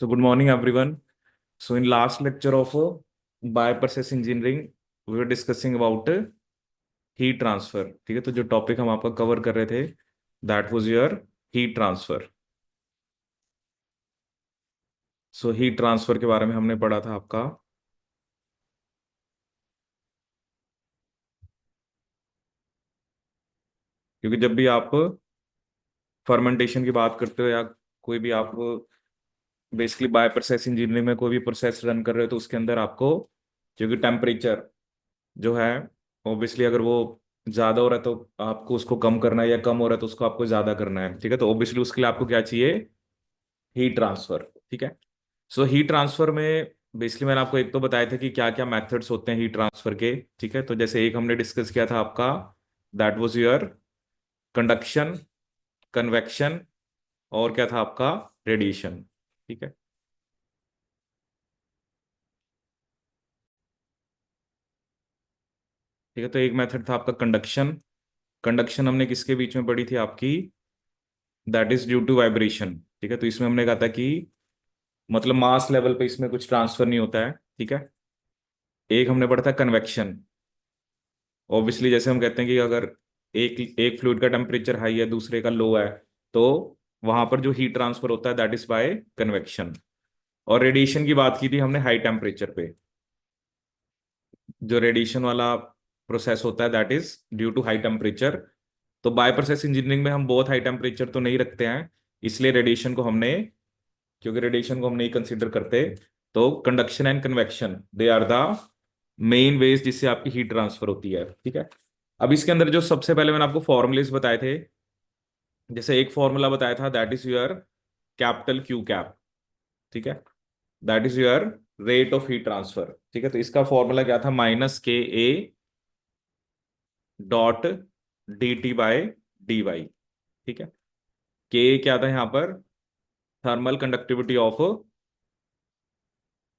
So good morning, everyone. So in last lecture of bioprocess engineering, we were discussing about heat transfer. ठीक है, तो जो topic हम आपका कवर कर रहे थे, that was your heat transfer. So heat transfer के बारे में हमने पढ़ा था आपका, क्योंकि जब भी आप फर्मेंटेशन की बात करते हो या कोई भी आप बेसिकली बायोप्रोसेस इंजीनियरिंग में कोई भी प्रोसेस रन कर रहे हो, तो उसके अंदर आपको क्योंकि टेम्परेचर जो है ऑब्वियसली अगर वो ज्यादा हो रहा है तो आपको उसको कम करना है, या कम हो रहा है तो उसको आपको ज्यादा करना है। ठीक है, तो ऑब्वियसली उसके लिए आपको क्या चाहिए? Heat transfer. ठीक है, सो हीट ट्रांसफर में बेसिकली मैंने आपको एक तो बताया था कि क्या क्या मेथड्स होते हैं हीट ट्रांसफर के। ठीक है, तो जैसे एक हमने डिस्कस किया था आपका, that was your conduction, convection, और क्या था आपका? रेडिएशन। ठीक है, ठीक है, तो एक मेथड था आपका कंडक्शन। कंडक्शन हमने किसके बीच में पढ़ी थी आपकी? That is due to vibration. ठीक है, तो इसमें हमने कहा था कि मतलब मास लेवल पे इसमें कुछ ट्रांसफर नहीं होता है। ठीक है, एक हमने पढ़ा था कन्वेक्शन। ऑब्वियसली जैसे हम कहते हैं कि अगर एक एक फ्लूइड का टेम्परेचर हाई है, दूसरे का लो है, तो वहां पर जो हीट ट्रांसफर होता है दैट इज बाय कन्वेक्शन। और रेडिएशन की बात की थी हमने हाई टेम्परेचर पे, जो रेडिएशन वाला प्रोसेस होता है that is due to high temperature. तो बायो प्रोसेस इंजीनियरिंग में हम बहुत हाई टेम्परेचर तो नहीं रखते हैं, इसलिए रेडिएशन को हमने, क्योंकि रेडिएशन को हम नहीं कंसीडर करते, तो conduction and convection they are the main ways जिससे आपकी हीट ट्रांसफर होती है। ठीक है, अब इसके अंदर जो सबसे पहले मैंने आपको फॉर्मुलेस बताए थे, जैसे एक फॉर्मूला बताया था that is your capital Q cap. ठीक है, that is your rate of heat transfer. ठीक है, तो इसका फॉर्मूला क्या था? Minus K A dot D T by D Y. ठीक है, के क्या था यहाँ पर? थर्मल कंडक्टिविटी ऑफ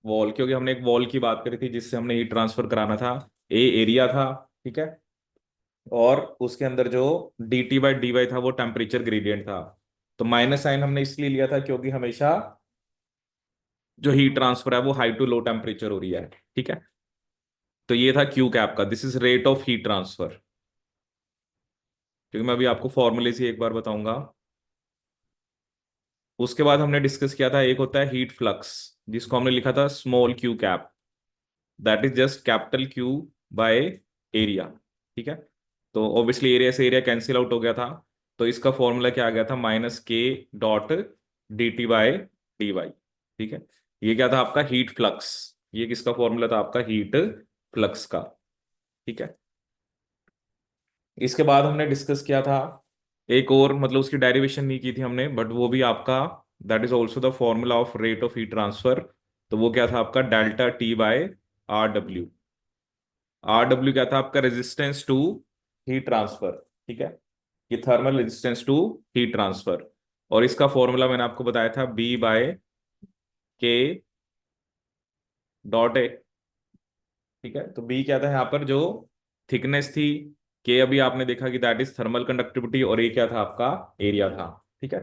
वॉल, क्योंकि हमने एक वॉल की बात करी थी जिससे हमने हीट ट्रांसफर कराना था। ए एरिया था। ठीक है, और उसके अंदर जो D T by D Y था वो टेम्परेचर ग्रेडियंट था। तो माइनस साइन हमने इसलिए लिया था क्योंकि हमेशा जो हीट ट्रांसफर है वो हाई टू लो टेम्परेचर हो रही है। ठीक है, तो ये था क्यू कैप का, this is rate of heat transfer. क्योंकि मैं अभी आपको फॉर्मूले से एक बार बताऊंगा। उसके बाद हमने डिस्कस किया था, एक होता है हीट फ्लक्स, जिसको हमने लिखा था small Q cap, that is just capital Q by area. ठीक है, तो ऑब्वियसली एरिया से एरिया कैंसिल आउट हो गया था, तो इसका फॉर्मूला क्या आ गया था? Minus K dot D T by D Y. ठीक है, ये क्या था आपका? Heat flux. ये किसका फॉर्मूला था? आपका हीट फ्लक्स का। ठीक है, इसके बाद हमने डिस्कस किया था एक और, मतलब उसकी डेरिवेशन नहीं की थी हमने, बट वो भी आपका, that is also the formula of rate of heat transfer. तो वो क्या था आपका? Delta T by R W. R W क्या था आपका? Resistance to heat transfer. ठीक है, ये thermal resistance to heat transfer. और इसका फॉर्मूला मैंने आपको बताया था B by K dot A. ठीक है, तो बी क्या था यहाँ पर? जो थिकनेस थी। के अभी आपने देखा कि दैट इज थर्मल कंडक्टिविटी, और ए क्या था आपका? एरिया था। ठीक है,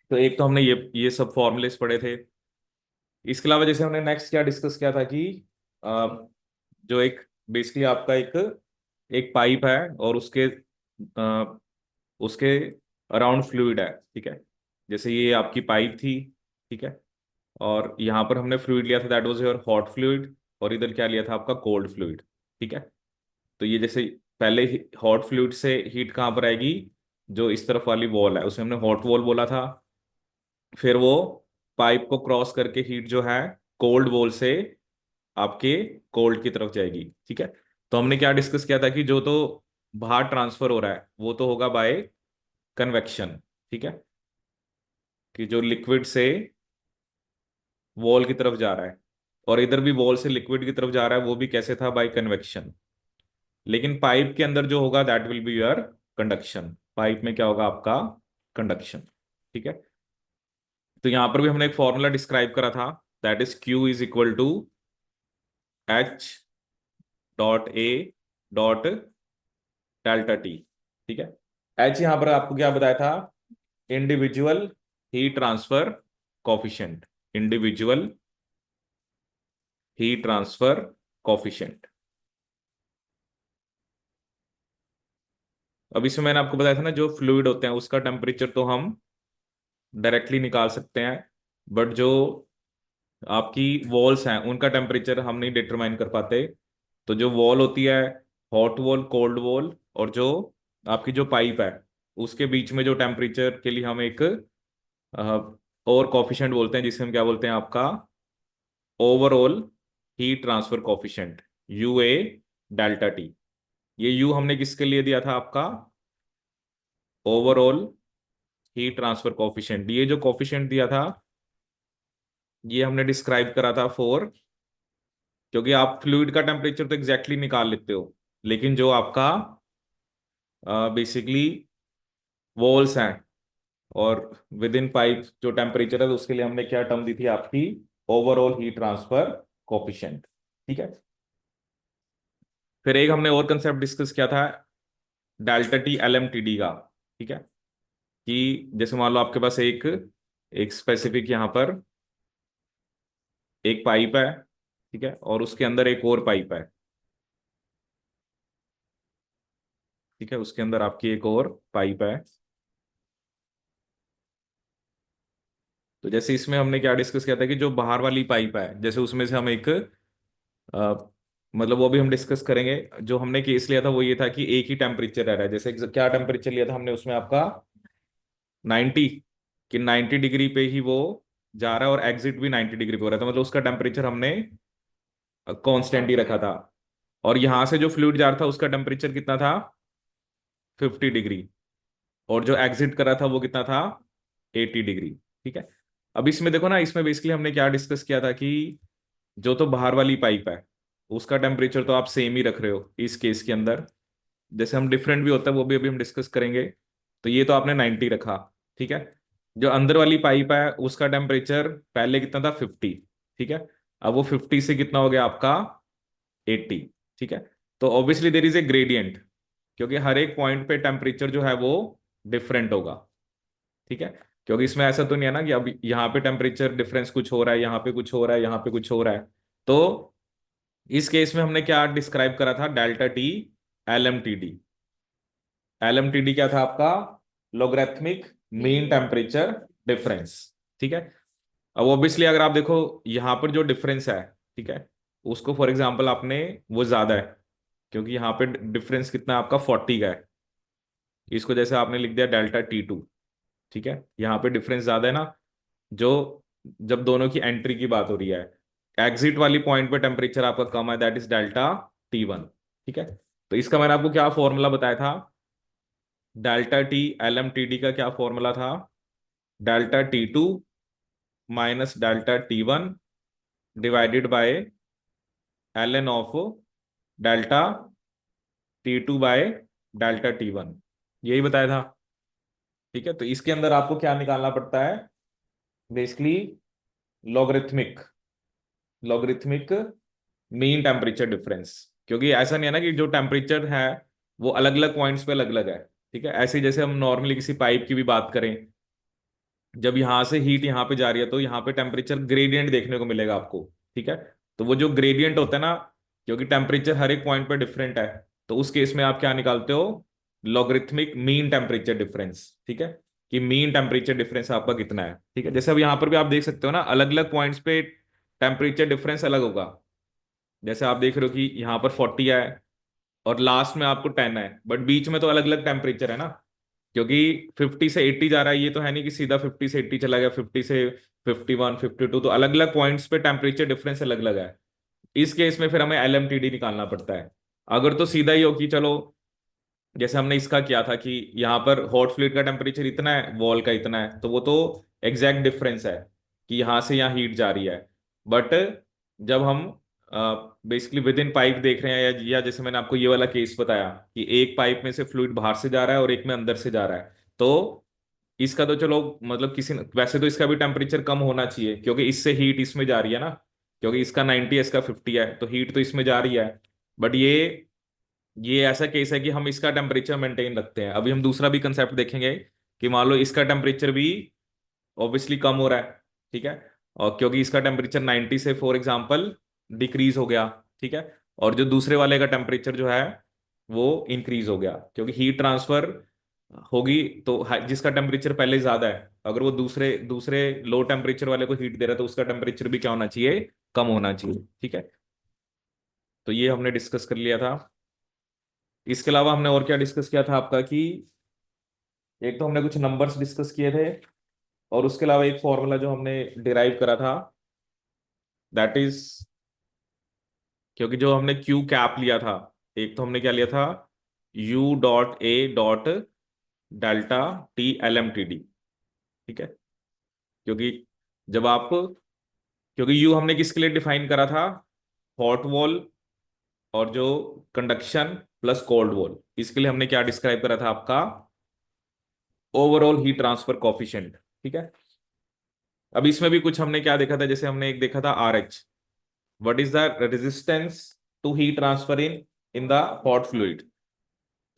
तो एक तो हमने ये सब फॉर्मूलेस पढ़े थे। इसके अलावा जैसे हमने नेक्स्ट क्या डिस्कस किया था कि जो एक बेसिकली आपका एक एक पाइप है, और अ, उसके अराउंड फ्लूइड है। ठीक है, जैसे ये आपकी पाइप थी। ठीक है, और यहाँ पर हमने फ्लूइड लिया था that was your hot fluid, और इधर क्या लिया था आपका? Cold fluid. ठीक है, तो ये जैसे पहले हॉट फ्लूइड से हीट कहाँ पर आएगी? जो इस तरफ वाली वॉल है उसे हमने हॉट वॉल बोला था। फिर वो पाइप को क्रॉस करके हीट जो है कोल्ड वॉल से आपके कोल्ड की तरफ जाएगी। ठीक है, तो हमने क्या डिस्कस किया था कि जो तो बाहर ट्रांसफर हो रहा है वो तो होगा बाय कन्वेक्शन। ठीक है, कि जो लिक्विड से वॉल की तरफ जा रहा है, और इधर भी वॉल से लिक्विड की तरफ जा रहा है, वो भी कैसे था? Bye convection. लेकिन पाइप के अंदर जो होगा that will be your conduction. Pipe में क्या होगा आपका? कंडक्शन। ठीक है, तो यहां पर भी हमने एक फॉर्मूला डिस्क्राइब करा था, that is Q is equal to H dot A dot delta T. ठीक है, एच यहां पर आपको क्या बताया था? Individual heat transfer coefficient. Individual heat transfer coefficient. अब इसमें मैंने आपको बताया था ना, जो फ्लूइड होते हैं उसका टेम्परेचर तो हम डायरेक्टली निकाल सकते हैं, बट जो आपकी वॉल्स हैं उनका टेम्परेचर हम नहीं डिटरमाइन कर पाते। तो जो वॉल होती है, हॉट वॉल, कोल्ड वॉल, और जो आपकी जो पाइप है, उसके बीच में जो टेम्परेचर के लिए हम एक और कॉफिशिएंट बोलते हैं, जिसे हम क्या बोलते हैं आपका overall heat transfer coefficient, U A delta T. ये यू हमने किसके लिए दिया था आपका, ओवरऑल हीट ट्रांसफर कॉफिशिएंट। ये जो कॉफिशिएंट दिया था ये हमने डिस्क्राइब करा था फॉर, क्योंकि आप फ्लूइड का टेम्परेचर तो एग्जैक्टली निकाल लेते हो, लेकिन जो आपका बेसिकली वॉल्स हैं और विद इन पाइप जो टेम्परेचर है, तो उसके लिए हमने क्या टर्म दी थी आपकी, ओवरऑल हीट ट्रांसफर कोफिशिएंट। ठीक है। फिर एक हमने और कंसेप्ट डिस्कस किया था, delta T L M T D का। ठीक है, कि जैसे मान लो आपके पास एक एक स्पेसिफिक यहाँ पर एक पाइप है, ठीक है, और उसके अंदर एक और पाइप है। ठीक है, उसके अंदर आपकी एक और पाइप है। तो जैसे इसमें हमने क्या डिस्कस किया था कि जो बाहर वाली पाइप है, जैसे उसमें से हम एक मतलब वो भी हम डिस्कस करेंगे। जो हमने केस लिया था वो ये था कि एक ही टेम्परेचर रह रहा है। जैसे क्या टेम्परेचर लिया था हमने उसमें आपका 90, कि 90 डिग्री पे ही वो जा रहा है और एग्जिट भी 90 डिग्री पे हो रहा था, मतलब उसका टेम्परेचर हमने कांस्टेंट ही रखा था। और यहां से जो फ्लूइड जा रहा था उसका टेम्परेचर कितना था, 50 डिग्री, और जो एग्जिट कर रहा था वो कितना था, 80 डिग्री। ठीक है। अब इसमें देखो ना, इसमें बेसिकली हमने क्या डिस्कस किया था कि जो तो बाहर वाली पाइप है उसका टेम्परेचर तो आप सेम ही रख रहे हो इस केस के अंदर। जैसे हम डिफरेंट भी होता है वो भी अभी हम डिस्कस करेंगे। तो ये तो आपने 90 रखा। ठीक है। जो अंदर वाली पाइप है उसका टेम्परेचर पहले कितना था, 50। ठीक है। अब वो 50 से कितना हो गया आपका, 80। ठीक है। तो obviously there is a gradient, क्योंकि हर एक पॉइंट पे टेम्परेचर जो है वो डिफरेंट होगा। ठीक है। क्योंकि इसमें ऐसा तो नहीं है ना कि अब यहाँ पे टेम्परेचर डिफरेंस कुछ हो रहा है, यहाँ पे कुछ हो रहा है, यहाँ पे कुछ हो रहा है। तो इस केस में हमने क्या डिस्क्राइब करा था, delta T L M T D. L M T D क्या था आपका, लोगरिथमिक मीन टेम्परेचर डिफरेंस। ठीक है। अब ऑब्वियसली अगर आप देखो यहाँ पर जो डिफरेंस है, ठीक है, उसको फॉर एग्जांपल आपने वो ज्यादा है, क्योंकि यहाँ पे डिफरेंस कितना है आपका, 40 का है। इसको जैसे आपने लिख दिया डेल्टा टी टू। ठीक है, यहाँ पे डिफरेंस ज्यादा है ना, जो जब दोनों की एंट्री की बात हो रही है, एग्जिट वाली पॉइंट पे टेम्परेचर आपका कम है, that is delta T one. ठीक है। तो इसका मैंने आपको क्या फॉर्मूला बताया था, delta T L M T D का क्या फॉर्मूला था, delta T two minus delta T one divided by L N of delta T two by delta T one, यही बताया था। ठीक है। तो इसके अंदर आपको क्या निकालना पड़ता है, basically logarithmic logarithmic mean temperature difference. क्योंकि ऐसा नहीं है ना कि जो टेम्परेचर है वो अलग अलग पॉइंट्स पे अलग अलग है। ठीक है। ऐसे ही जैसे हम नॉर्मली किसी पाइप की भी बात करें, जब यहां से हीट यहाँ पे जा रही है तो यहाँ पे टेम्परेचर ग्रेडियंट देखने को मिलेगा आपको। ठीक है। तो वो जो ग्रेडियंट होता है ना, क्योंकि टेम्परेचर हर एक पॉइंट पे डिफरेंट है, तो उस केस में आप क्या निकालते हो, लॉगरिथमिक मीन टेम्परेचर डिफरेंस। ठीक है, कि मीन टेम्परेचर डिफरेंस आपका कितना है। ठीक है। जैसे अब यहाँ पर भी आप देख सकते हो ना, अलग अलग पॉइंट्स पे टेम्परेचर डिफरेंस अलग होगा। जैसे आप देख रहे हो कि यहाँ पर 40 है और लास्ट में आपको 10 है, बट बीच में तो अलग अलग टेम्परेचर है ना, क्योंकि 50 से 80 जा रहा है, ये तो है नहीं कि सीधा 50 से 80 चला गया, 50 से 51, 52, तो अलग अलग पॉइंट्स पे टेम्परेचर डिफरेंस अलग अलग है। इस केस में फिर हमें एल एम टी डी निकालना पड़ता है। अगर तो सीधा ही हो कि चलो, जैसे हमने इसका किया था कि यहाँ पर हॉट फ्लूइड का टेम्परेचर इतना है, वॉल का इतना है, तो वो तो एग्जैक्ट डिफरेंस है कि यहाँ से यहाँ हीट जा रही है। बट जब हम बेसिकली विद इन पाइप देख रहे हैं, या जैसे मैंने आपको ये वाला केस बताया कि एक पाइप में से फ्लूइड बाहर से जा रहा है और एक में अंदर से जा रहा है, तो इसका तो चलो मतलब वैसे तो इसका भी टेम्परेचर कम होना चाहिए, क्योंकि इससे हीट इसमें जा रही है ना, क्योंकि इसका 90 है इसका 50 है, तो हीट तो इसमें जा रही है। बट ये ऐसा केस है कि हम इसका टेम्परेचर मेंटेन रखते हैं। अभी हम दूसरा भी कंसेप्ट देखेंगे कि मान लो इसका टेम्परेचर भी ऑब्वियसली कम हो रहा है। ठीक है। और क्योंकि इसका टेम्परेचर 90 से फॉर एग्जांपल डिक्रीज हो गया, ठीक है, और जो दूसरे वाले का टेम्परेचर जो है वो इंक्रीज हो गया, क्योंकि हीट ट्रांसफर होगी तो जिसका टेम्परेचर पहले ज्यादा है, अगर वो दूसरे दूसरे लो टेम्परेचर वाले को हीट दे रहा है तो उसका टेम्परेचर भी क्या होना चाहिए, कम होना चाहिए, ठीक है। तो ये हमने डिस्कस कर लिया था। इसके अलावा हमने और क्या डिस्कस किया था आपका कि एक तो हमने कुछ नंबर्स डिस्कस किए थे, और उसके अलावा एक फॉर्मूला जो हमने डिराइव करा था, दैट इज, क्योंकि जो हमने क्यू कैप लिया था, एक तो हमने क्या लिया था, U dot A dot delta T L M T D, ठीक है। क्योंकि जब आप, क्योंकि यू हमने किसके लिए डिफाइन करा था, हॉट वॉल और जो कंडक्शन प्लस कोल्ड वॉल, इसके लिए हमने क्या डिस्क्राइब करा था आपका, ओवरऑल हीट ट्रांसफर कॉफिशिएंट, ठीक है। अब इसमें भी कुछ हमने क्या देखा था, जैसे हमने एक देखा था R H, what is the resistance to heat transfer in the hot fluid,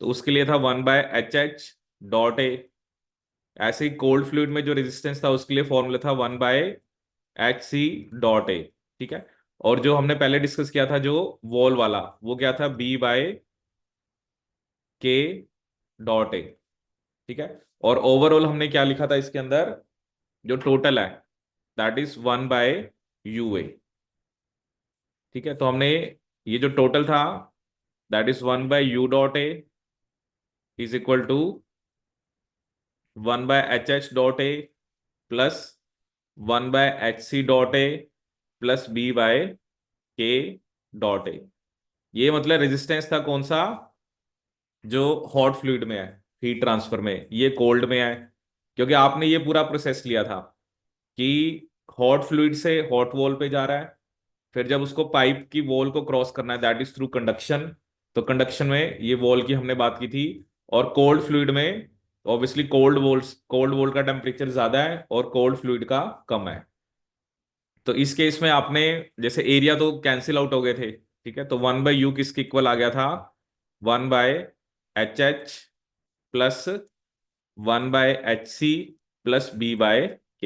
तो उसके लिए था 1/HH डॉट ए। ऐसे ही कोल्ड फ्लूइड में जो रेजिस्टेंस था उसके लिए फॉर्मूला था 1/HC डॉट ए, ठीक है। और जो हमने पहले डिस्कस किया था जो वॉल वाला, वो क्या था, B/K डॉट ए, ठीक है। और ओवरऑल हमने क्या लिखा था इसके अंदर, जो टोटल है दैट इज 1/UA, ठीक है। तो हमने ये जो टोटल था that is 1/U dot A is equal to 1/HH dot A plus 1/HC dot A plus B/K dot A. ये मतलब रेजिस्टेंस था कौन सा, जो हॉट फ्लूइड में है हीट ट्रांसफर में, ये कोल्ड में है, क्योंकि आपने ये पूरा प्रोसेस लिया था कि हॉट फ्लूइड से हॉट वॉल पे जा रहा है, फिर जब उसको पाइप की वॉल को क्रॉस करना है दैट इज थ्रू कंडक्शन, तो कंडक्शन में ये वॉल की हमने बात की थी। और कोल्ड फ्लूइड में ऑब्वियसली कोल्ड वॉल का टेम्परेचर ज्यादा है और कोल्ड फ्लूइड का कम है। तो इस केस में आपने, जैसे एरिया तो कैंसिल आउट हो गए थे, ठीक है, तो 1/U किसके इक्वल आ गया था, 1/HH plus 1/HC plus B/K।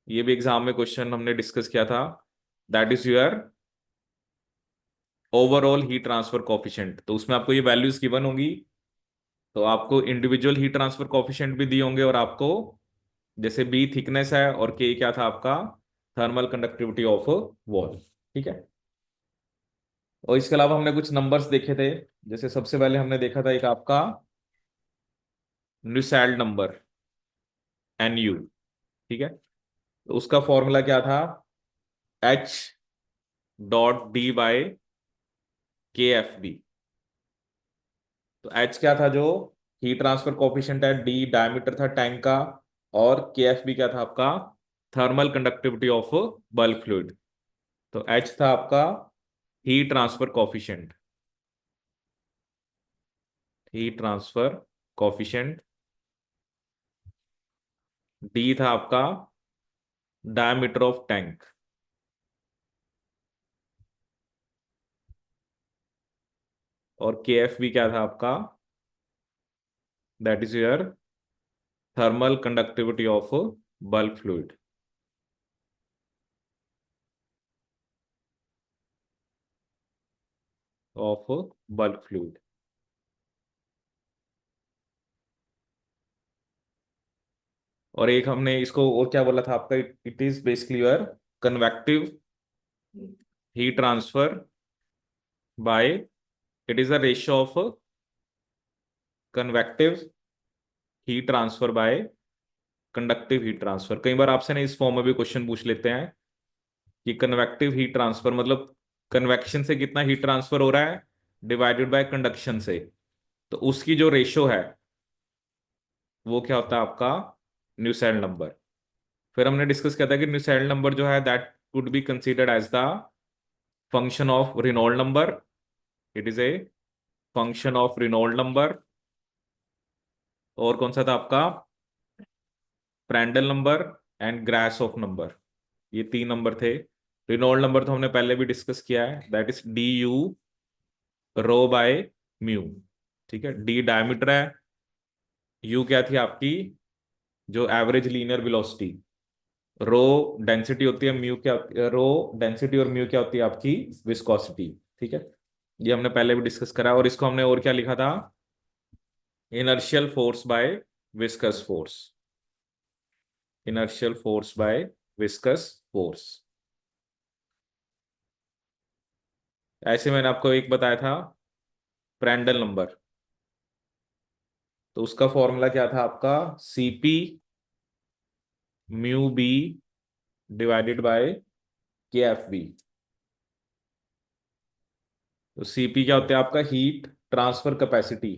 ये भी एग्जाम में क्वेश्चन हमने डिस्कस किया था, that is your overall heat transfer coefficient. तो उसमें आपको ये वैल्यूज गिवन होंगी, तो आपको इंडिविजुअल हीट ट्रांसफर कोफिशिएंट भी दिए होंगे, और आपको जैसे बी थिकनेस है और के क्या था आपका, थर्मल कंडक्टिविटी ऑफ वॉल, ठीक है। और इसके अलावा हमने कुछ नंबर्स देखे थे, जैसे सबसे पहले हमने देखा था एक आपका न्यूसेल्ट नंबर, NU, ठीक है। तो उसका फॉर्मूला क्या था, H.D/KFB। तो H क्या था, जो हीट ट्रांसफर कोफिशिएंट है, D डायमीटर था टैंक का, और KFB क्या था आपका, thermal conductivity of bulk fluid. तो H था आपका heat transfer coefficient, heat transfer coefficient. D था आपका डायमीटर ऑफ टैंक, और KFB क्या था आपका, that is your thermal conductivity of bulk fluid, of bulk fluid. और एक हमने इसको और क्या बोला था आपका, it is basically your convective heat transfer by, it is the ratio of convective heat transfer by conductive heat transfer. कई बार आपसे ना इस फॉर्म में भी क्वेश्चन पूछ लेते हैं कि कन्वेक्टिव हीट ट्रांसफर मतलब कन्वेक्शन से कितना हीट ट्रांसफर हो रहा है डिवाइडेड बाय कंडक्शन से, तो उसकी जो रेशियो है वो क्या होता है आपका, न्यूसेल्ट नंबर। फिर हमने डिस्कस किया था कि न्यूसेल्ट नंबर जो है that could be considered as the function of Reynold number, it is a function of Reynold number. और कौन सा था आपका, Prandtl number and Grashof number, ये 3 नंबर थे। रिनोल्ड नंबर तो हमने पहले भी डिस्कस किया है, that is DU rho by mu, ठीक है। D डायमीटर है, U क्या थी आपकी, जो average linear velocity, rho density होती है, म्यू क्या, रो डेंसिटी और म्यू क्या होती है आपकी, विस्कोसिटी। ठीक है, ये हमने पहले भी डिस्कस करा, और इसको हमने और क्या लिखा था, inertial force by viscous force, inertial force by viscous force. ऐसे मैंने आपको एक बताया था, प्रैंडल नंबर, तो उसका फॉर्मूला क्या था आपका, C P mu B divided by K F B. तो सीपी क्या होता है आपका, हीट ट्रांसफर कैपेसिटी,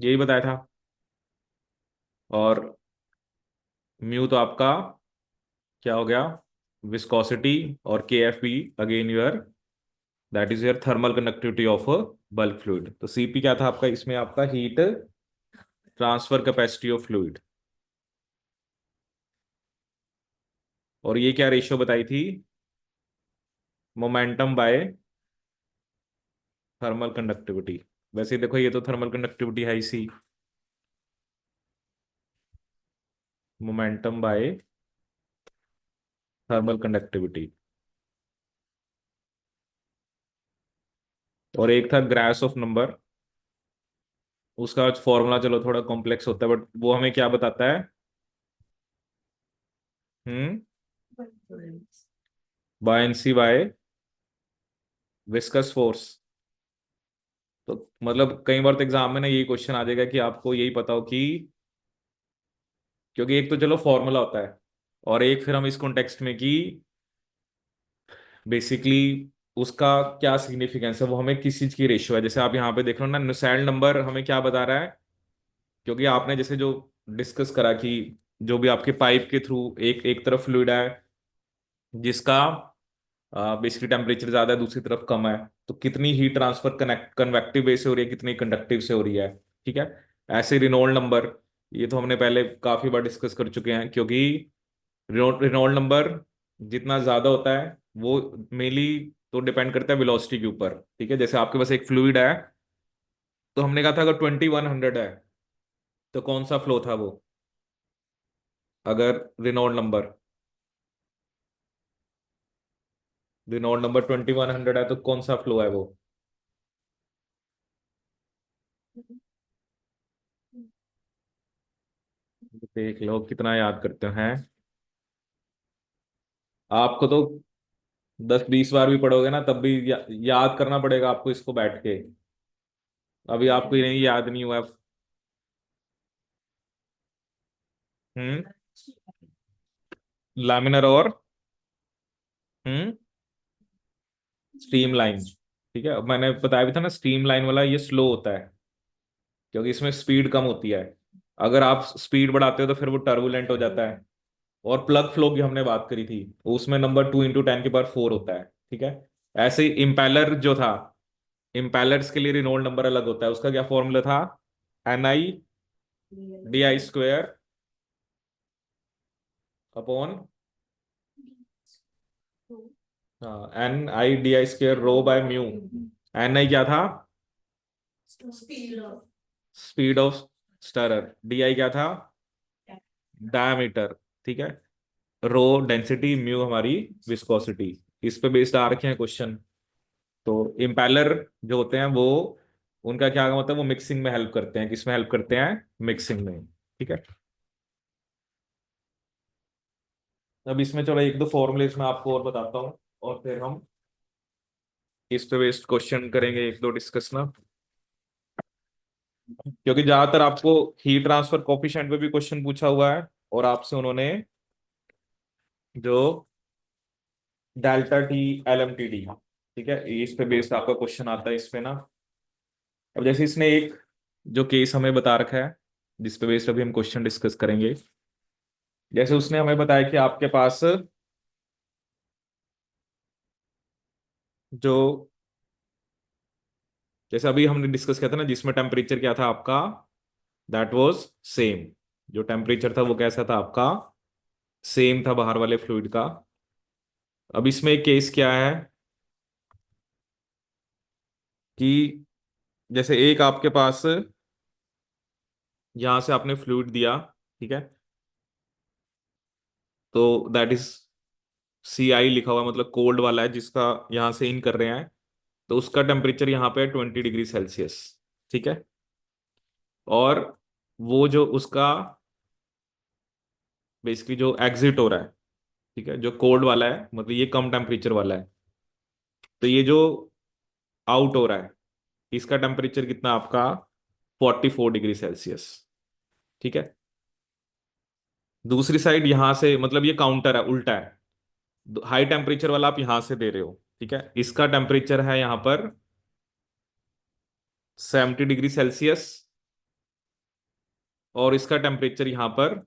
यही बताया था। और म्यू तो आपका क्या हो गया, विस्कोसिटी, और K F B again your, that is your thermal conductivity of bulk fluid. तो सीपी क्या था आपका, इसमें आपका heat transfer capacity of fluid, और ये क्या रेशियो बताई थी, मोमेंटम बाय थर्मल कंडक्टिविटी। वैसे देखो ये तो थर्मल कंडक्टिविटी है इसी, मोमेंटम बाय थर्मल कंडक्टिविटी। और एक था ग्रास ऑफ नंबर, उसका फॉर्मूला चलो थोड़ा कॉम्प्लेक्स होता है, बट वो हमें क्या बताता है, हम्म, बायएंसी बाय विस्कस फोर्स। तो मतलब कई बार तो एग्जाम में ना यही क्वेश्चन आ जाएगा कि आपको यही पता हो कि, क्योंकि एक तो चलो फॉर्मूला होता है, और एक फिर हम इस कॉन्टेक्स्ट में कि बेसिकली उसका क्या सिग्निफिकेंस है, वो हमें किस चीज की रेशियो है। जैसे आप यहाँ पे देख रहे हो ना, नुसेल्ट नंबर हमें क्या बता रहा है, क्योंकि आपने जैसे जो डिस्कस करा कि जो भी आपके पाइप के थ्रू एक एक तरफ फ्लूइड है जिसका बेसिकली टेम्परेचर ज्यादा है, दूसरी तरफ कम है, तो कितनी हीट ट्रांसफर कनेक्ट कन्वेक्टिव वे से हो रही है, कितनी कंडक्टिव से हो रही है। ठीक है, ऐसे रिनोल्ड नंबर, ये तो हमने पहले काफी बार डिस्कस कर चुके हैं, क्योंकि रिनोल्ड नंबर जितना ज्यादा होता है वो मेनली तो डिपेंड करता है वेलोसिटी के ऊपर। ठीक है, जैसे आपके पास एक फ्लूइड है, तो हमने कहा था अगर 2100 है तो कौन सा फ्लो था वो, अगर रिनोल्ड नंबर 2100 है तो कौन सा फ्लो है वो, देख लो कितना याद करते हैं। आपको तो 10-20 बार भी पढ़ोगे ना तब भी याद करना पड़ेगा आपको इसको बैठ के, अभी आपको ये नहीं याद नहीं हुआ। हम्म, लैमिनर और स्ट्रीम लाइन। ठीक है, अब मैंने बताया भी था ना, स्ट्रीम लाइन वाला ये स्लो होता है क्योंकि इसमें स्पीड कम होती है, अगर आप स्पीड बढ़ाते हो तो फिर वो टर्बुलेंट हो जाता है। और प्लग फ्लो की हमने बात करी थी, उसमें नंबर 2 × 10⁴ होता है। ठीक है, ऐसे ही इम्पेलर जो था, इम्पेलर्स के लिए रिनोल्ड नंबर अलग होता है, उसका क्या फॉर्मूला था, NI/DI² अपॉन, हाँ, NI/DI² row by mu. NI क्या था, स्पीड ऑफ स्टरर, DI क्या था, डायमीटर। ठीक है, रो डेंसिटी, म्यू हमारी विस्कोसिटी, इस पे बेस्ड आ रखे हैं क्वेश्चन। तो इम्पेलर जो होते हैं वो, उनका क्या होता है, वो मिक्सिंग में हेल्प करते हैं, किसमें हेल्प करते हैं, मिक्सिंग में। ठीक है, अब इसमें चलो एक दो फॉर्मूलेज मैं आपको और बताता हूँ, और फिर हम इस पे बेस्ड क्वेश्चन करेंगे एक दो डिस्कस ना, क्योंकि ज्यादातर आपको हीट ट्रांसफर कोफिशिएंट पे भी क्वेश्चन पूछा हुआ है, और आपसे उन्होंने जो ΔT LMTD, ठीक है, इस पे बेस्ड आपका क्वेश्चन आता है इस पे ना। अब जैसे इसने एक जो केस हमें बता रखा है जिस पे बेस्ड अभी हम क्वेश्चन डिस्कस करेंगे, जैसे उसने हमें बताया कि आपके पास जो, जैसे अभी हमने डिस्कस किया था ना, जिसमें टेम्परेचर क्या था आपका, दैट वाज सेम, जो टेम्परेचर था वो कैसा था आपका, सेम था बाहर वाले फ्लूइड का। अब इसमें एक केस क्या है कि जैसे एक आपके पास यहां से आपने फ्लूइड दिया, ठीक है, तो दैट इज CI लिखा हुआ, मतलब कोल्ड वाला है जिसका यहाँ से इन कर रहे हैं, तो उसका टेम्परेचर यहाँ पे है 20 डिग्री सेल्सियस। ठीक है, और वो जो उसका बेसिकली जो एग्जिट हो रहा है, ठीक है, जो कोल्ड वाला है मतलब ये कम टेम्परेचर वाला है, तो ये जो आउट हो रहा है इसका टेम्परेचर कितना आपका 44 डिग्री सेल्सियस। ठीक है, दूसरी साइड यहां से मतलब ये काउंटर है, उल्टा है, हाई टेम्परेचर वाला आप यहां से दे रहे हो, ठीक है, इसका टेम्परेचर है यहां पर 70 डिग्री सेल्सियस, और इसका टेम्परेचर यहां पर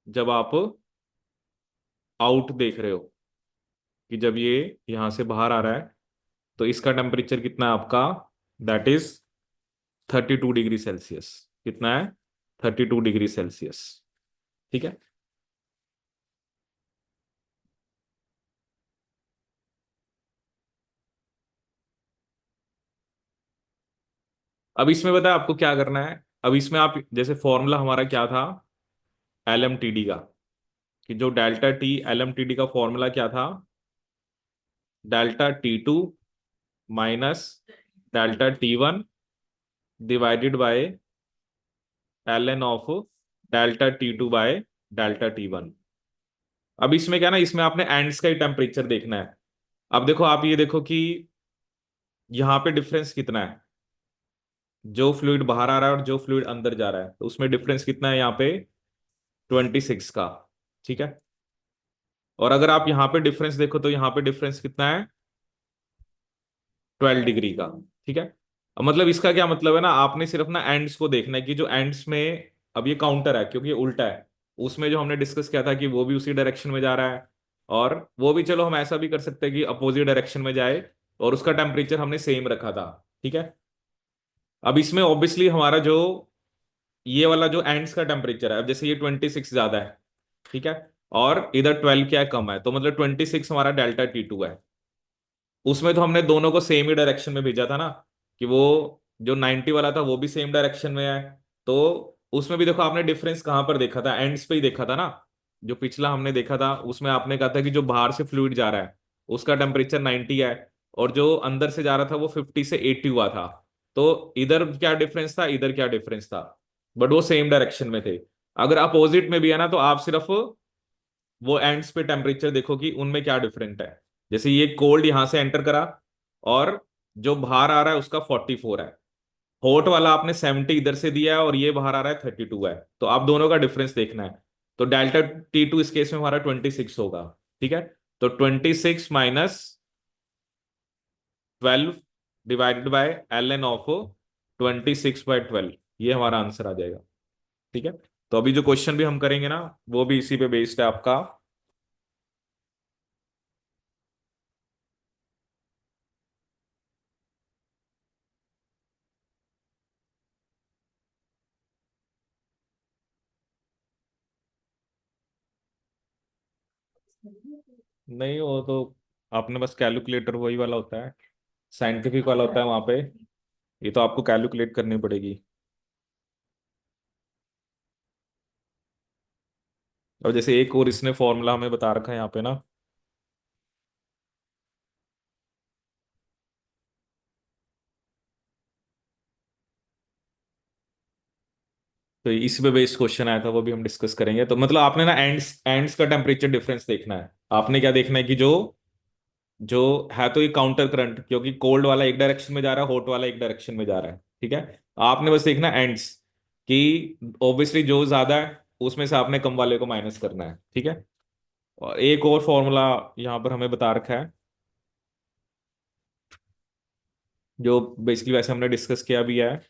जब आप आउट देख रहे हो कि जब ये यहां से बाहर आ रहा है, तो इसका टेम्परेचर कितना है आपका, दैट इज 32 डिग्री सेल्सियस। कितना है, 32 डिग्री सेल्सियस। ठीक है, अब इसमें बता आपको क्या करना है। अब इसमें आप जैसे फॉर्मूला हमारा क्या था LMTD का, कि जो डेल्टा टी LMTD का फॉर्मूला क्या था, delta T2 minus delta T1 divided by ln of delta T2 by delta T1। अब इसमें क्या ना, इसमें आपने एंड्स का ही टेम्परेचर देखना है। अब देखो, आप ये देखो कि यहाँ पे डिफरेंस कितना है, जो फ्लूइड बाहर आ रहा है और जो फ्लूइड अंदर जा रहा है, तो उसमें डिफरेंस कितना है यहाँ पे, 26 का। ठीक है, और अगर आप यहाँ पे डिफरेंस देखो तो यहाँ पे डिफरेंस कितना है, 12 डिग्री का। ठीक है, अब मतलब इसका क्या मतलब है ना, आपने सिर्फ ना एंड्स को देखना है कि जो एंड्स में, अब ये काउंटर है क्योंकि ये उल्टा है, उसमें जो हमने डिस्कस किया था कि वो भी उसी डायरेक्शन में जा रहा है, और वो भी चलो हम ऐसा भी कर सकते हैं कि अपोजिट डायरेक्शन में जाए, और उसका टेम्परेचर हमने सेम रखा था। ठीक है, अब इसमें ऑब्वियसली हमारा जो ये वाला जो एंड्स का टेम्परेचर है, अब जैसे ये 26 ज्यादा है, ठीक है, और इधर 12 क्या है, कम है, तो मतलब 26 हमारा डेल्टा T2 है। उसमें तो हमने दोनों को सेम ही डायरेक्शन में भेजा था ना, कि वो जो 90 वाला था वो भी सेम डायरेक्शन में है, तो उसमें भी देखो आपने डिफरेंस कहाँ पर देखा था, एंड्स पे ही देखा था ना। जो पिछला हमने देखा था उसमें आपने कहा था कि जो बाहर से फ्लूइड जा रहा है उसका टेम्परेचर 90 है, और जो अंदर से जा रहा था वो 50 से 80 हुआ था। तो इधर क्या डिफरेंस था, इधर क्या डिफरेंस था, बट वो सेम डायरेक्शन में थे। अगर अपोजिट में भी है ना, तो आप सिर्फ वो एंड्स पे टेम्परेचर देखो कि उनमें क्या डिफरेंट है। जैसे ये कोल्ड यहां से एंटर करा, और जो बाहर आ रहा है उसका 44 है, हॉट वाला आपने 70 इधर से दिया है और ये बाहर आ रहा है 32 है, तो आप दोनों का डिफरेंस देखना है। तो डेल्टा T2 इस केस में हमारा 26 होगा। ठीक है, तो 26 minus 12 divided by ln of 26/12, ये हमारा आंसर आ जाएगा। ठीक है, तो अभी जो क्वेश्चन भी हम करेंगे ना, वो भी इसी पे बेस्ड है आपका। नहीं, वो तो आपने बस कैलकुलेटर वही वाला होता है, साइंटिफिक वाला होता है वहां पे, ये तो आपको कैलकुलेट करनी पड़ेगी। और जैसे एक और इसने फॉर्मूला हमें बता रखा है यहाँ पे ना, तो इसी पे बेस्ड क्वेश्चन आया था, वो भी हम डिस्कस करेंगे। तो मतलब आपने ना एंड्स एंड्स का टेम्परेचर डिफरेंस देखना है। आपने क्या देखना है कि जो जो है, तो ये काउंटर करंट, क्योंकि कोल्ड वाला एक डायरेक्शन में जा रहा है, हॉट वाला एक डायरेक्शन में जा रहा है। ठीक है, आपने बस देखना एंड्स कि ऑब्वियसली जो ज्यादा है उसमें से आपने कम वाले को माइनस करना है। ठीक है, और एक और फॉर्मूला यहाँ पर हमें बता रखा है, जो बेसिकली वैसे हमने डिस्कस किया भी है।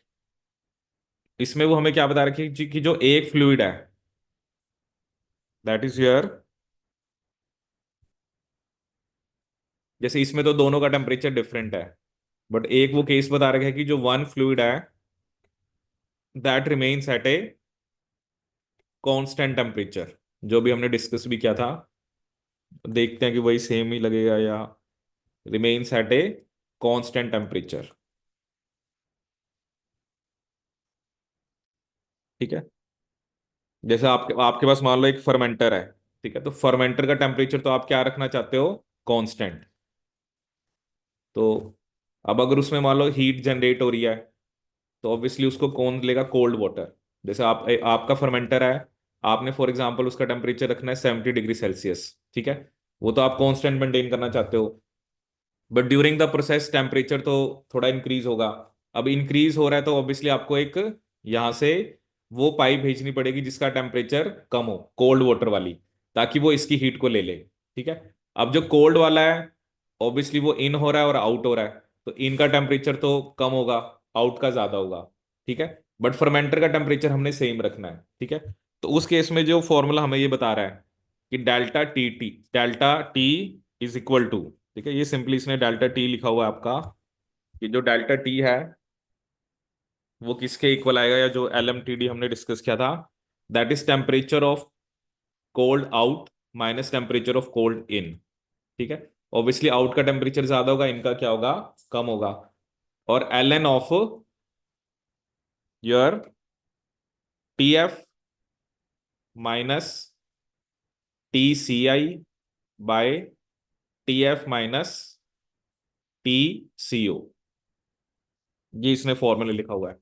इसमें वो हमें क्या बता रखी है कि जो एक फ्लूइड है, दैट इज योर, जैसे इसमें तो दोनों का टेम्परेचर डिफरेंट है, बट एक वो केस बता रखा है कि जो वन फ्लूइड है that remains at a constant temperature, जो भी हमने डिस्कस भी किया था। देखते हैं कि वही सेम ही लगेगा या remains at a constant temperature. ठीक है, जैसे आपके आपके पास मान लो एक फर्मेंटर है, ठीक है, तो फर्मेंटर का टेम्परेचर तो आप क्या रखना चाहते हो, कांस्टेंट। तो अब अगर उसमें मान लो हीट जनरेट हो रही है, तो ऑब्वियसली उसको कौन लेगा, कोल्ड वाटर। जैसे आपका फर्मेंटर है, आपने फॉर एग्जांपल उसका टेम्परेचर रखना है 70 डिग्री सेल्सियस, ठीक है, वो तो आप कांस्टेंट मेंटेन करना चाहते हो। But during the process temperature तो थोड़ा इंक्रीज होगा। अब इंक्रीज हो रहा है तो ऑब्वियसली आपको एक यहाँ से वो पाइप भेजनी पड़ेगी जिसका टेम्परेचर कम हो, कोल्ड वाटर वाली, ताकि वो इसकी हीट को ले ले। ठीक है। अब जो कोल्ड वाला है, ऑब्वियसली वो इन हो रहा है और आउट हो रहा है, तो इन का टेम्परेचर तो कम होगा, आउट का ज्यादा होगा। ठीक है। बट फर्मेंटर का टेम्परेचर हमने सेम रखना है। ठीक है। तो उस केस में जो फॉर्मूला हमें ये बता रहा है कि delta T is equal to, ठीक है, ये सिंपली इसने डेल्टा टी लिखा हुआ है आपका, कि जो डेल्टा टी है वो किसके इक्वल आएगा, या जो एल एम टी डी हमने डिस्कस किया था, that is temperature of cold out minus temperature of cold in. ठीक है। ऑब्वियसली आउट का टेम्परेचर ज्यादा होगा, इनका क्या होगा, कम होगा। और L N of your T F minus T C I by T F minus T C O, ये इसने फॉर्मूला लिखा हुआ है।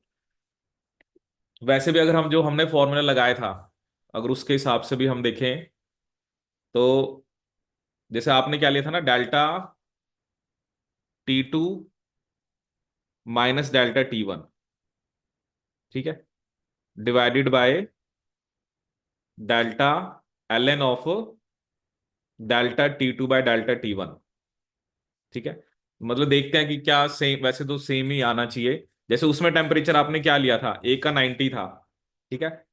वैसे भी अगर हम जो हमने फॉर्मूला लगाया था, अगर उसके हिसाब से भी हम देखें, तो जैसे आपने क्या लिया था ना, delta T2 minus delta T1, ठीक है, divided by delta L N of delta T2 by delta T1। ठीक है। मतलब देखते हैं कि क्या सेम, वैसे तो सेम ही आना चाहिए। जैसे उसमें टेम्परेचर आपने क्या लिया था, एक का 90 था, ठीक है,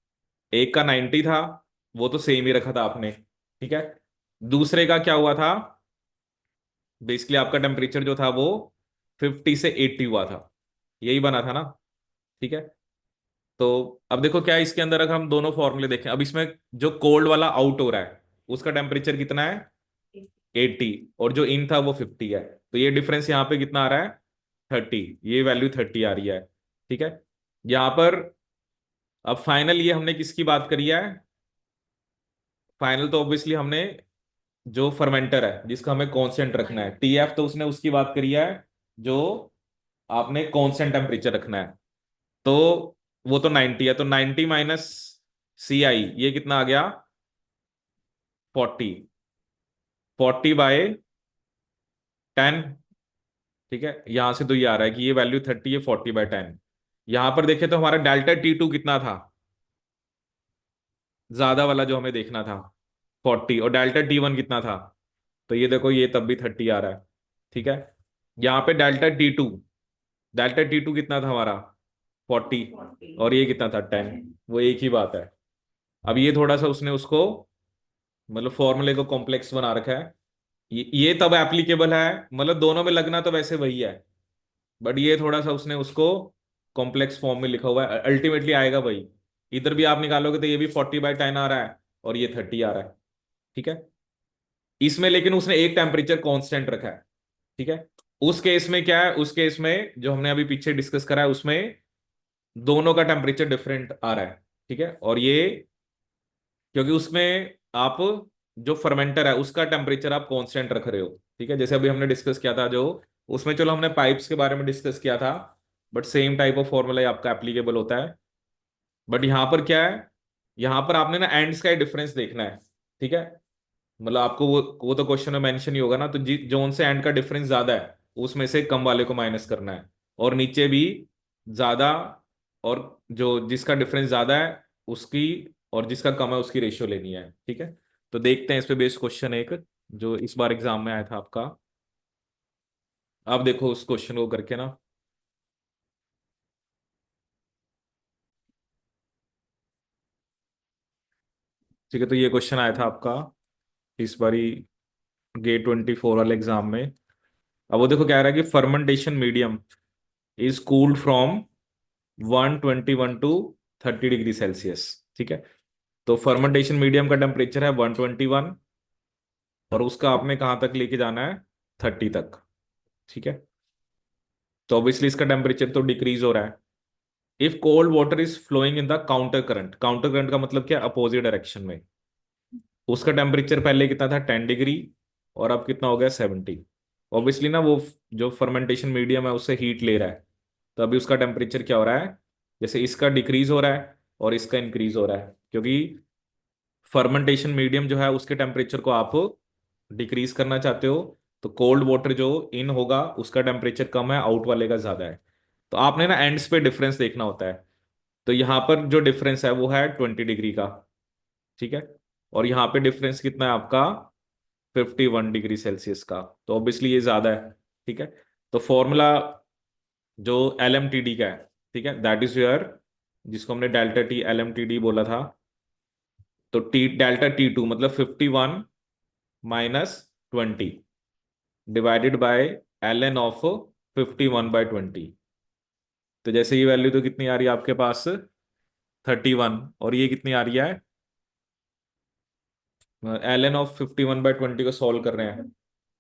एक का 90 था, वो तो सेम ही रखा था आपने। ठीक है। दूसरे का क्या हुआ था, बेसिकली आपका टेम्परेचर जो था वो 50 से 80 हुआ था, यही बना था ना। ठीक है। तो अब देखो क्या है इसके अंदर, अगर हम दोनों फॉर्मूले देखें, अब इसमें जो कोल्ड वाला आउट हो रहा है उसका टेम्परेचर कितना है, 80, और जो इन था वो 50 है, तो ये डिफरेंस यहाँ पे कितना आ रहा है, 30, ये वैल्यू 30 आ रही है। ठीक है। यहाँ पर अब फाइनल ये हमने किसकी बात करी है, फाइनल तो ऑब्वियसली हमने जो फर्मेंटर है जिसका हमें कांस्टेंट रखना है, टीएफ, तो उसने उसकी बात करी है जो आपने कांस्टेंट टेम्परेचर रखना है। तो वो तो 90 है, तो 90 माइनस सी आई, ये कितना आ गया, 40, 40/10। ठीक है। यहां से तो ये आ रहा है कि ये वैल्यू 30 है, 40/10। यहां पर देखे तो हमारा डेल्टा T2 कितना था, ज्यादा वाला जो हमें देखना था, 40, और डेल्टा T1 कितना था, तो ये देखो ये तब भी 30 आ रहा है। ठीक है। यहाँ पे डेल्टा टी टू कितना था हमारा, 40, और ये कितना था, 10, वो एक ही बात है। अब ये थोड़ा सा उसने उसको, मतलब फॉर्मूले को कॉम्प्लेक्स बना रखा है। ये तब एप्लीकेबल है, मतलब दोनों में लगना तो वैसे वही है, बट ये थोड़ा सा उसने उसको कॉम्प्लेक्स फॉर्म में लिखा हुआ है, अल्टीमेटली आएगा वही। इधर भी आप निकालोगे तो ये भी 40/10 आ रहा है, और ये 30 आ रहा है। ठीक है। इसमें लेकिन उसने एक टेम्परेचर कांस्टेंट रखा है। ठीक है। उस केस में क्या है, उस केस में जो हमने अभी पीछे डिस्कस करा है उसमें दोनों का टेम्परेचर डिफरेंट आ रहा है। ठीक है। और ये क्योंकि उसमें आप जो फर्मेंटर है उसका टेम्परेचर आप कांस्टेंट रख रहे हो। ठीक है। जैसे अभी हमने डिस्कस किया था जो, उसमें चलो हमने पाइप्स के बारे में डिस्कस किया था, but same type of formula आपका एप्लीकेबल होता है। बट यहाँ पर क्या है, यहाँ पर आपने ना एंड्स का ही डिफरेंस देखना है। ठीक है। मतलब आपको वो तो क्वेश्चन में मेंशन ही होगा ना, तो जोन से एंड का डिफरेंस ज्यादा है उसमें से कम वाले को माइनस करना है, और नीचे भी ज्यादा, और जो जिसका डिफरेंस ज्यादा है उसकी, और जिसका कम है उसकी रेशियो लेनी है। ठीक है। तो देखते हैं इस पे बेस्ड क्वेश्चन एक जो इस बार एग्जाम में आया था आपका। आप देखो उस क्वेश्चन को करके ना। ठीक है। तो ये क्वेश्चन आया था आपका इस बारी Gate 24 वाले एग्जाम में। अब वो देखो कह रहा है कि fermentation medium is cooled from 121 to 30 degree Celsius. ठीक है। तो फर्मेंटेशन मीडियम का टेम्परेचर है 121, और उसका आपने कहाँ तक लेके जाना है, 30 तक। ठीक है। तो ऑब्वियसली इसका टेम्परेचर तो डिक्रीज हो रहा है। If cold water is flowing in the counter current, counter current का मतलब क्या, अपोजिट डायरेक्शन में, उसका टेम्परेचर पहले कितना था 10 डिग्री, और अब कितना हो गया 70। ऑब्वियसली ना वो जो फर्मेंटेशन मीडियम है उससे हीट ले रहा है, तो अभी उसका टेम्परेचर क्या हो रहा है, जैसे इसका डिक्रीज हो रहा है और इसका इंक्रीज हो रहा है, क्योंकि फर्मेंटेशन मीडियम जो है उसके टेम्परेचर को आप डिक्रीज करना चाहते हो, तो कोल्ड वाटर जो इन होगा उसका टेम्परेचर कम है, आउट वाले का ज्यादा है। तो आपने ना एंड्स पे डिफरेंस देखना होता है, तो यहाँ पर जो डिफरेंस है वो है 20 डिग्री का, ठीक है, और यहाँ पे डिफरेंस कितना है आपका 51 डिग्री सेल्सियस का, तो ऑब्वियसली ये ज्यादा है, ठीक है। तो फॉर्मूला जो एल एम टी डी का है, ठीक है, दैट इज योर, जिसको हमने delta T L M T D बोला था, तो टी डेल्टा T2 मतलब 51 - 20 divided by L N of 51/20। तो जैसे ये वैल्यू तो कितनी आ रही है आपके पास 31, और ये कितनी आ रही है, एल एन ऑफ 51/20 को सॉल्व कर रहे हैं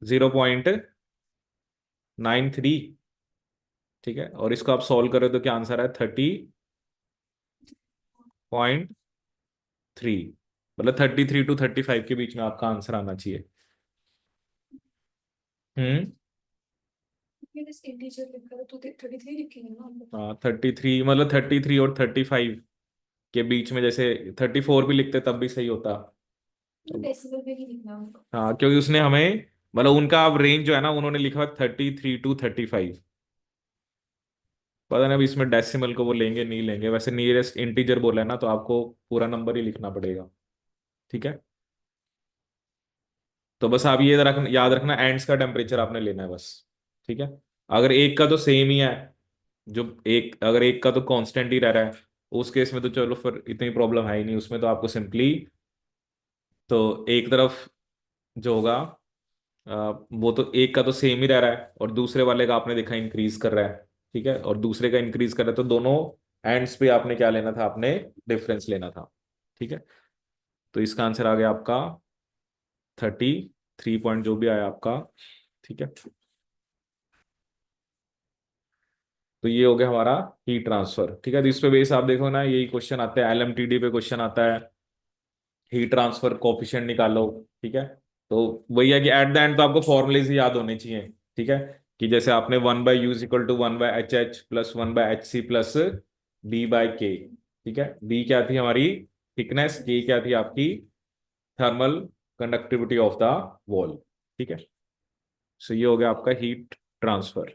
0.93, ठीक है, और इसको आप सॉल्व करें तो क्या आंसर है 30.3, मतलब 33 to 35 के बीच में आपका आंसर आना चाहिए। हम्म। ये बस इंटीजर लिखा है तो 33 लिखेंगे ना हम लोग। हाँ 33, मतलब 33 और 35 के बीच में, जैसे 34 भी लिखते तब भी सही होता। डेसिमल में नहीं लिखना हमको। हाँ क्योंकि उसने हमें, मतलब उनका अब रेंज जो है ना उन्होंने लिखा 33 to 35, पता नहीं अभी इसमें डेसिमल को वो लेंगे नहीं लेंगे, वैसे नियरेस्ट इंटीजर बोला है ना तो आपको पूरा नंबर ही लिखना पड़ेगा, ठीक है। तो बस आप ये याद रखना एंड्स का टेम्परेचर आपने लेना है बस, ठीक है। अगर एक का तो सेम ही है, जो एक अगर एक का तो कांस्टेंट ही रह रहा है, उस केस में तो चलो फिर इतनी प्रॉब्लम है ही नहीं, उसमें तो आपको सिंपली, तो एक तरफ जो होगा वो तो एक का तो सेम ही रह रहा है और दूसरे वाले का आपने देखा इंक्रीज कर रहा है, ठीक है, और दूसरे का इंक्रीज कर रहा है, तो दोनों एंड्स पे आपने क्या लेना था, आपने डिफरेंस लेना था, ठीक है। तो इसका आंसर आ गया आपका 33 पॉइंट जो भी आया आपका, ठीक है। तो ये हो गया हमारा हीट ट्रांसफर, ठीक है। तो इस पे बेस आप देखो ना, यही क्वेश्चन आता है एलएमटीडी पे, क्वेश्चन आता है हीट ट्रांसफर कोफिशिएंट निकालो, ठीक है। तो वही है कि एट द एंड तो आपको फॉर्मुलेज ही याद होने चाहिए, ठीक है, कि जैसे आपने 1/u = 1/hh + 1/hc + b/k, ठीक है। बी क्या थी हमारी थिकनेस, के क्या थी आपकी thermal conductivity of the wall, ठीक है। सो ये हो गया आपका हीट ट्रांसफर।